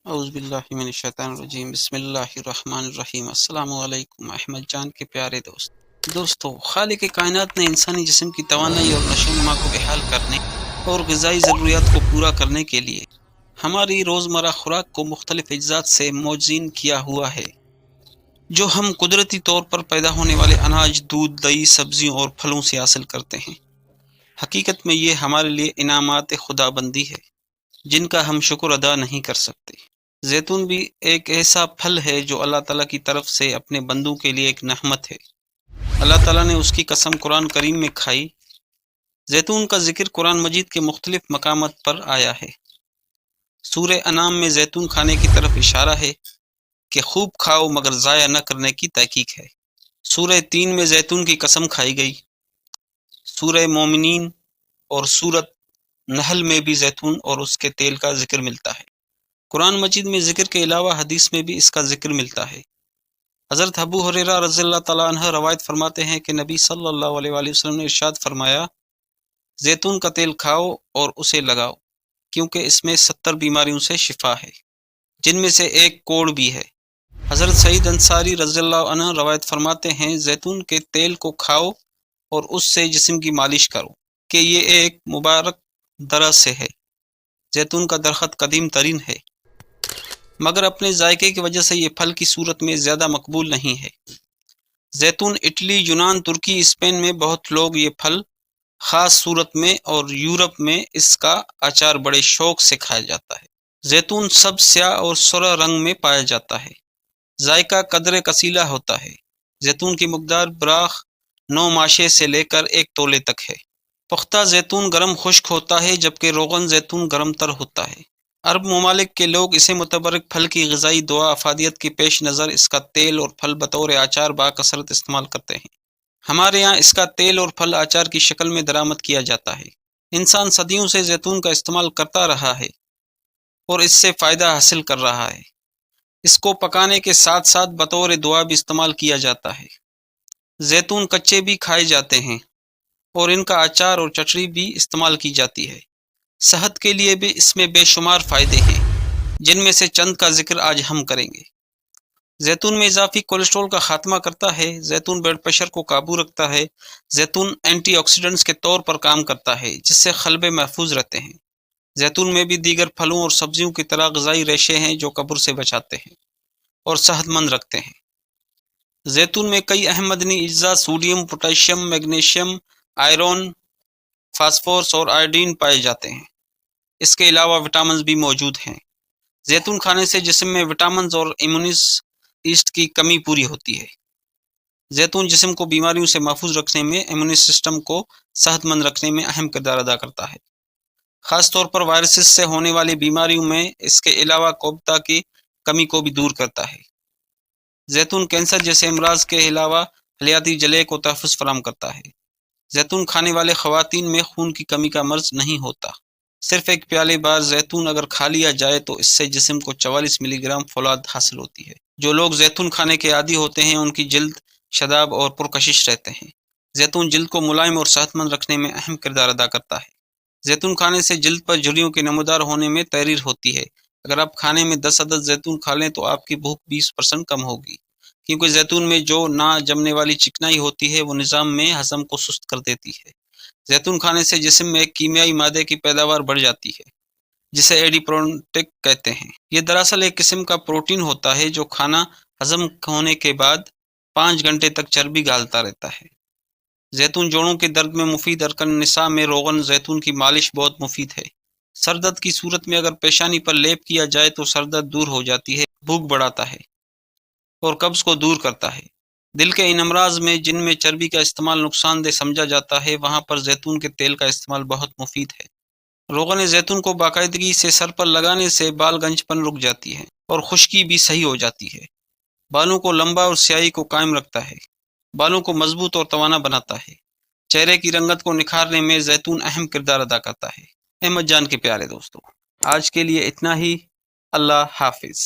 اعوذ باللہ من الشیطان الرجیم، بسم اللہ الرحمن الرحیم۔ السلام علیکم احمد جان کے پیارے دوستو، خالق کائنات نے انسانی جسم کی توانائی اور نشو و نما کو بحال کرنے اور غذائی ضروریات کو پورا کرنے کے لیے ہماری روزمرہ خوراک کو مختلف اجزاء سے موزین کیا ہوا ہے، جو ہم قدرتی طور پر پیدا ہونے والے اناج، دودھ، دہی، سبزیوں اور پھلوں سے حاصل کرتے ہیں۔ حقیقت میں یہ ہمارے لیے انعامات خدا بندی ہے جن کا ہم شکر ادا نہیں کر سکتے۔ زیتون بھی ایک ایسا پھل ہے جو اللہ تعالیٰ کی طرف سے اپنے بندوں کے لیے ایک نعمت ہے۔ اللہ تعالیٰ نے اس کی قسم قرآن کریم میں کھائی۔ زیتون کا ذکر قرآن مجید کے مختلف مقامات پر آیا ہے۔ سورہ انعام میں زیتون کھانے کی طرف اشارہ ہے کہ خوب کھاؤ مگر ضائع نہ کرنے کی تحقیق ہے۔ سورہ 3 میں زیتون کی قسم کھائی گئی۔ سورہ مومنین اور سورۃ نحل میں بھی زیتون اور اس کے تیل کا ذکر ملتا ہے۔ قرآن مجید میں ذکر کے علاوہ حدیث میں بھی اس کا ذکر ملتا ہے۔ حضرت ابو ہریرہ رضی اللہ تعالیٰ عنہ روایت فرماتے ہیں کہ نبی صلی اللہ علیہ وآلہ وسلم نے ارشاد فرمایا، زیتون کا تیل کھاؤ اور اسے لگاؤ، کیونکہ اس میں 70 بیماریوں سے شفا ہے، جن میں سے ایک کوڑ بھی ہے۔ حضرت سعید انصاری رضی اللہ عنہ روایت فرماتے ہیں، زیتون کے تیل کو کھاؤ اور اس سے جسم کی مالش کرو کہ یہ ایک مبارک درخت سے ہے۔ زیتون کا درخت قدیم ترین ہے، مگر اپنے ذائقے کی وجہ سے یہ پھل کی صورت میں زیادہ مقبول نہیں ہے۔ زیتون اٹلی، یونان، ترکی، اسپین میں بہت لوگ یہ پھل خاص صورت میں اور یورپ میں اس کا اچار بڑے شوق سے کھایا جاتا ہے۔ زیتون سب سیاہ اور سرخ رنگ میں پایا جاتا ہے۔ ذائقہ قدر کسیلہ ہوتا ہے۔ زیتون کی مقدار براخ 9 ماشے سے لے کر 1 تولے تک ہے۔ پختہ زیتون گرم خشک ہوتا ہے، جبکہ روغن زیتون گرم تر ہوتا ہے۔ عرب ممالک کے لوگ اسے متبرک پھل کی غذائی دعا افادیت کے پیش نظر اس کا تیل اور پھل بطور اچار باکثرت استعمال کرتے ہیں۔ ہمارے یہاں اس کا تیل اور پھل اچار کی شکل میں درآمد کیا جاتا ہے۔ انسان صدیوں سے زیتون کا استعمال کرتا رہا ہے اور اس سے فائدہ حاصل کر رہا ہے۔ اس کو پکانے کے ساتھ ساتھ بطور دعا بھی استعمال کیا جاتا ہے۔ زیتون کچے بھی کھائے جاتے ہیں اور ان کا اچار اور چٹنی بھی استعمال کی جاتی ہے۔ صحت کے لیے بھی اس میں بے شمار فائدے ہیں، جن میں سے چند کا ذکر آج ہم کریں گے۔ زیتون میں اضافی کولیسٹرول کا خاتمہ کرتا ہے۔ زیتون بلڈ پریشر کو قابو رکھتا ہے۔ زیتون اینٹی آکسیڈنٹس کے طور پر کام کرتا ہے، جس سے قلبے محفوظ رہتے ہیں۔ زیتون میں بھی دیگر پھلوں اور سبزیوں کی طرح غذائی ریشے ہیں جو قبر سے بچاتے ہیں اور صحت مند رکھتے ہیں۔ زیتون میں کئی اہم معدنی اجزاء sodium, potassium, magnesium, iron, phosphorus اور آیوڈین پائے جاتے ہیں۔ اس کے علاوہ وٹامنز بھی موجود ہیں۔ زیتون کھانے سے جسم میں وٹامنز اور ایمونس ایسٹ کی کمی پوری ہوتی ہے۔ زیتون جسم کو بیماریوں سے محفوظ رکھنے میں، ایمونی سسٹم کو صحت مند رکھنے میں اہم کردار ادا کرتا ہے۔ خاص طور پر وائرسز سے ہونے والی بیماریوں میں اس کے علاوہ کوبتا کی کمی کو بھی دور کرتا ہے۔ زیتون کینسر جیسے امراض کے علاوہ حلیاتی جلے کو تحفظ فراہم کرتا ہے۔ زیتون کھانے والے خواتین میں خون کی کمی کا مرض نہیں ہوتا۔ صرف ایک پیالے بار زیتون اگر کھا لیا جائے تو اس سے جسم کو 44 ملی گرام فولاد حاصل ہوتی ہے۔ جو لوگ زیتون کھانے کے عادی ہوتے ہیں ان کی جلد شاداب اور پرکشش رہتے ہیں۔ زیتون جلد کو ملائم اور صحت مند رکھنے میں اہم کردار ادا کرتا ہے۔ زیتون کھانے سے جلد پر جھریوں کے نمودار ہونے میں تحریر ہوتی ہے۔ اگر آپ کھانے میں 10 عدد زیتون کھا لیں تو آپ کی بھوک 20% کم ہوگی، کیونکہ زیتون میں جو نہ جمنے والی چکنائی ہوتی ہے وہ نظام میں ہضم کو سست کر دیتی ہے۔ زیتون کھانے سے جسم میں ایک کیمیائی مادے کی پیداوار بڑھ جاتی ہے جسے ایڈیپروٹک کہتے ہیں۔ یہ دراصل ایک قسم کا پروٹین ہوتا ہے جو کھانا ہضم ہونے کے بعد 5 گھنٹے تک چربی گالتا رہتا ہے۔ زیتون جوڑوں کے درد میں مفید، ارکان نساء میں روغن زیتون کی مالش بہت مفید ہے۔ سر درد کی صورت میں اگر پیشانی پر لیپ کیا جائے تو سر درد دور ہو جاتی ہے، بھوک بڑھاتا ہے اور قبض کو دور کرتا ہے۔ دل کے ان امراض میں جن میں چربی کا استعمال نقصان دہ سمجھا جاتا ہے، وہاں پر زیتون کے تیل کا استعمال بہت مفید ہے۔ روغن زیتون کو باقاعدگی سے سر پر لگانے سے بال گنج پن رک جاتی ہے اور خشکی بھی صحیح ہو جاتی ہے۔ بالوں کو لمبا اور سیاہی کو قائم رکھتا ہے۔ بالوں کو مضبوط اور توانا بناتا ہے۔ چہرے کی رنگت کو نکھارنے میں زیتون اہم کردار ادا کرتا ہے۔ احمد جان کے پیارے دوستو، آج کے لیے اتنا ہی۔ اللہ حافظ۔